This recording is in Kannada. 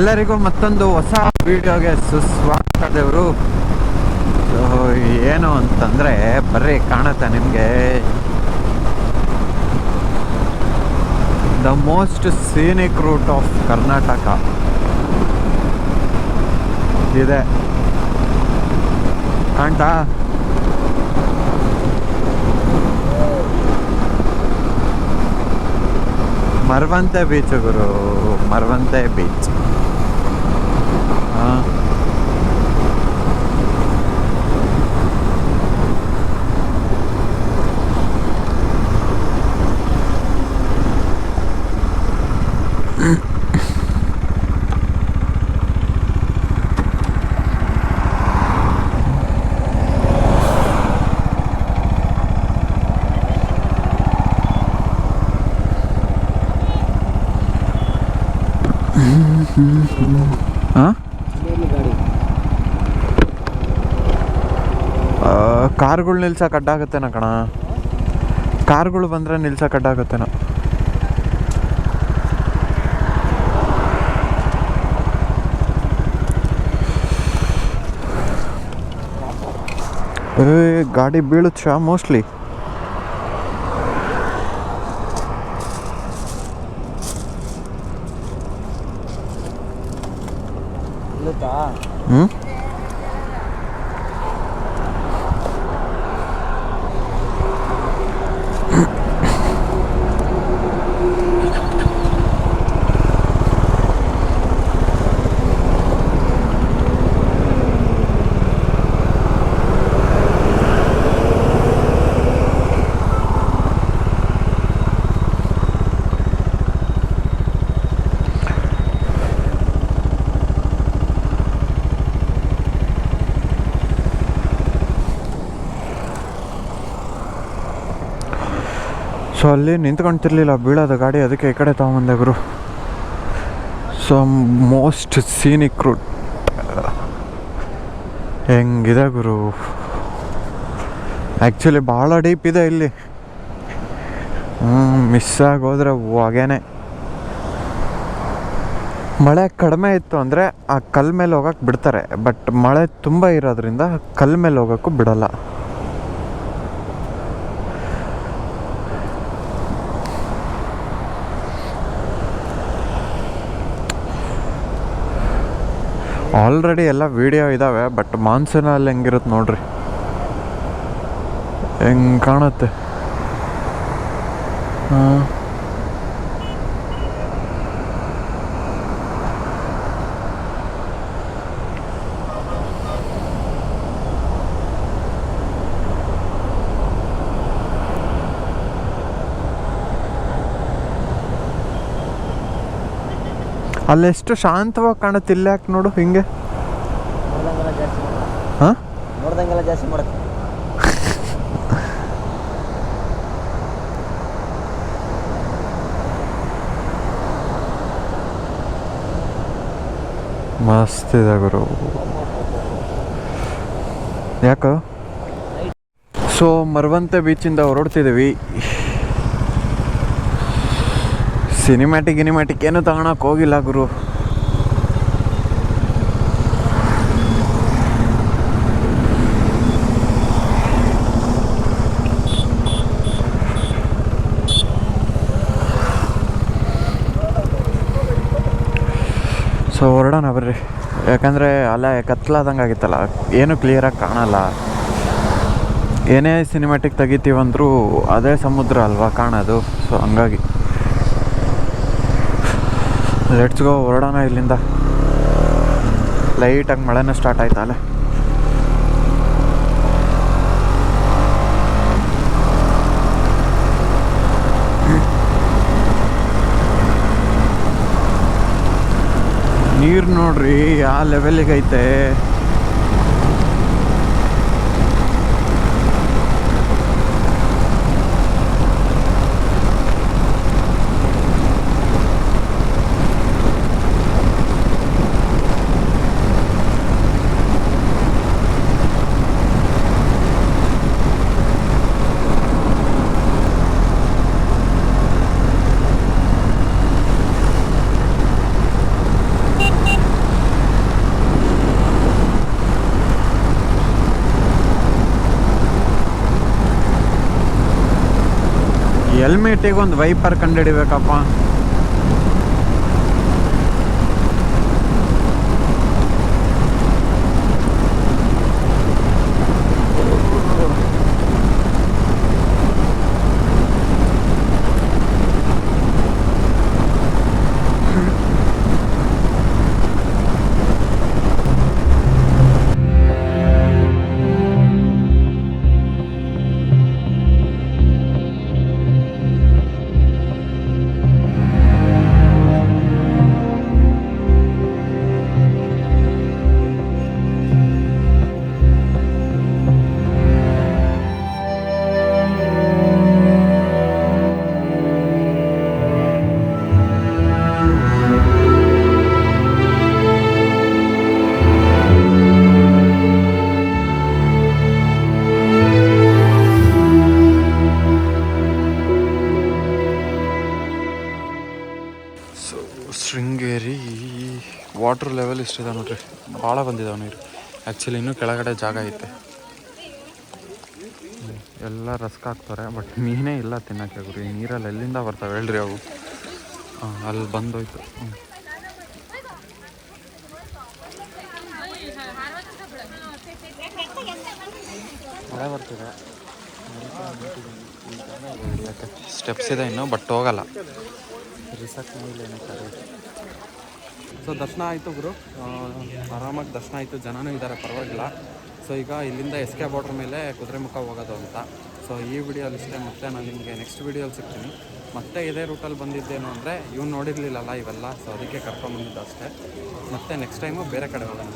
ಎಲ್ಲರಿಗೂ ಮತ್ತೊಂದು ಹೊಸ ವಿಡಿಯೋಗೆ ಸುಸ್ವಾಗತ ದೇವರು. ಏನು ಅಂತಂದರೆ ಬರ್ರಿ ಕಾಣುತ್ತೆ ನಿಮಗೆ, the most scenic route of Karnataka ಇದೆ ಕಾಣ್ತಾ. ಮರವಂತೆ ಬೀಚ್ ಗುರು, ಮರವಂತೆ ಬೀಚ್. ಹಾಂ, ಕಾರ್ಗಳು ನಿಲ್ಸಕ್ಕೆ ಅಡ್ಡಾಗತ್ತೇನ ಕಣ, ಕಾರ್ಗಳು ಬಂದರೆ ನಿಲ್ಸಕ್ಕೆ ಅಡ್ಡಾಗತ್ತೇನ. ಗಾಡಿ ಬೀಳುತ್ತಾ ಮೋಸ್ಟ್ಲಿ. ಹ್ಞೂ, ಸೊ ಅಲ್ಲಿ ನಿಂತ್ಕೊಂತಿರ್ಲಿಲ್ಲ, ಬೀಳೋದು ಗಾಡಿ, ಅದಕ್ಕೆ ಈ ಕಡೆ ತೊಗೊಂಬಂದೆ ಗುರು. ಸೊ ಮೋಸ್ಟ್ ಸೀನಿಕ್ ರೂಟ್ ಹೆಂಗಿದೆ ಗುರು. ಆ್ಯಕ್ಚುಲಿ ಭಾಳ ಡೀಪ್ ಇದೆ ಇಲ್ಲಿ. ಮಿಸ್ ಆಗೋದ್ರೆ ಹೊಗೆನೆ. ಮಳೆ ಕಡಿಮೆ ಇತ್ತು ಅಂದರೆ ಆ ಕಲ್ ಮೇಲೆ ಹೋಗೋಕ್ಕೆ ಬಿಡ್ತಾರೆ, ಬಟ್ ಮಳೆ ತುಂಬ ಇರೋದ್ರಿಂದ ಕಲ್ ಮೇಲೆ ಹೋಗೋಕ್ಕೂ ಬಿಡಲ್ಲ. ಆಲ್ರೆಡಿ ಎಲ್ಲ ವೀಡಿಯೋ ಇದ್ದಾವೆ, ಬಟ್ ಮಾನ್ಸೂನಲ್ಲಿ ಹೆಂಗಿರುತ್ತೆ ನೋಡ್ರಿ, ಹೆಂಗೆ ಕಾಣುತ್ತೆ. ಹಾಂ, ಅಲ್ಲೆಷ್ಟು ಶಾಂತವಾಗಿ ಕಾಣುತ್ತೆ, ಇಲ್ಲ ಯಾಕೆ ನೋಡು ಹಿಂಗೆ. ಹಾಂ, ನೋಡ್ದಂಗೆಲ್ಲ ಜಾಸ್ತಿ ಮಾಡುತ್ತೆ. ಮಸ್ತ್ ಇದೆ ಗುರು. ಯಾಕೆ ಸೊ ಮರವಂತೆ ಬೀಚಿಂದ ಹೊರಡ್ತಿದ್ದೀವಿ. ಸಿನಿಮ್ಯಾಟಿಕ್ ಏನು ತಗೊಳಕ್ಕೆ ಹೋಗಿಲ್ಲ ಗುರು. ಸೊ ಹೊರಡೋಣ ಬರ್ರಿ, ಯಾಕಂದರೆ ಅಲ್ಲ ಕತ್ಲಾದಂಗೆ ಆಗಿತ್ತಲ್ಲ, ಏನು ಕ್ಲಿಯರಾಗಿ ಕಾಣಲ್ಲ. ಏನೇ ಸಿನಿಮ್ಯಾಟಿಕ್ ತೆಗಿತೀವಂದ್ರೂ ಅದೇ ಸಮುದ್ರ ಅಲ್ವಾ ಕಾಣೋದು. ಸೊ ಹಂಗಾಗಿ ಲೆಟ್ಸ್ ಗೋ, ಹೊರಡೋಣ ಇಲ್ಲಿಂದ. ಲೈಟಾಗಿ ಮಳೆನೂ ಸ್ಟಾರ್ಟ್ ಆಯ್ತಲ್ಲ. ನೀರು ನೋಡ್ರಿ ಯಾವ ಲೆವೆಲಿಗೆ ಐತೆ. ಹೆಲ್ಮೆಟಿಗೆ ಒಂದು ವೈಪರ್ ಕಂಡುಹಿಡಿಬೇಕಪ್ಪ. ಶೃಂಗೇರಿ ವಾಟ್ರ್ ಲೆವೆಲ್ ಇಷ್ಟಿದೆ ನೋಡ್ರಿ, ಭಾಳ ಬಂದಿದ್ದಾವೆ ನೀರು. ಆ್ಯಕ್ಚುಲಿ ಇನ್ನೂ ಕೆಳಗಡೆ ಜಾಗ ಐತೆ, ಎಲ್ಲ ರಸ್ಕ್ ಹಾಕ್ತಾರೆ, ಬಟ್ ಮೀನೇ ಇಲ್ಲ ತಿನ್ನೋಕ್ಕೆ ಗುರಿ. ನೀರಲ್ಲಿ ಎಲ್ಲಿಂದ ಬರ್ತಾವೆ ಹೇಳ್ರಿ ಅವು. ಅಲ್ಲಿ ಬಂದೋಯ್ತು. ಮಳೆ ಬರ್ತಿದೆ, ಸ್ಟೆಪ್ಸ್ ಇದೆ ಇನ್ನು, ಬಟ್ ಹೋಗಲ್ಲ. ರಿಸರ್ಚ್ ಮೇಲೆ ಸೊ ದರ್ಶನ ಆಯಿತು ಗುರು, ಆರಾಮಾಗಿ ದರ್ಶನ ಆಯಿತು. ಜನನೂ ಇದ್ದಾರೆ, ಪರವಾಗಿಲ್ಲ. ಸೊ ಈಗ ಇಲ್ಲಿಂದ ಎಸ್ ಕೆ ಬಾರ್ಡ್ರ್ ಮೇಲೆ ಕುದುರೆಮುಖ ಹೋಗೋದು ಅಂತ. ಸೊ ಈ ವಿಡಿಯೋಲಿ ಇಷ್ಟೇ, ಮತ್ತೆ ನಾನು ನಿಮಗೆ ನೆಕ್ಸ್ಟ್ ವಿಡಿಯೋಲಿ ಸಿಗ್ತೀನಿ. ಮತ್ತೆ ಇದೇ ರೂಟಲ್ಲಿ ಬಂದಿದ್ದೇನು ಅಂದರೆ ಇವ್ನು ನೋಡಿರಲಿಲ್ಲಲ್ಲ ಇವೆಲ್ಲ, ಸೊ ಅದಕ್ಕೆ ಕರ್ಕೊಂಡ್ಬಂದಿದ್ದು ಅಷ್ಟೇ. ಮತ್ತೆ ನೆಕ್ಸ್ಟ್ ಟೈಮು ಬೇರೆ ಕಡೆ ಹೋಗೋಣ.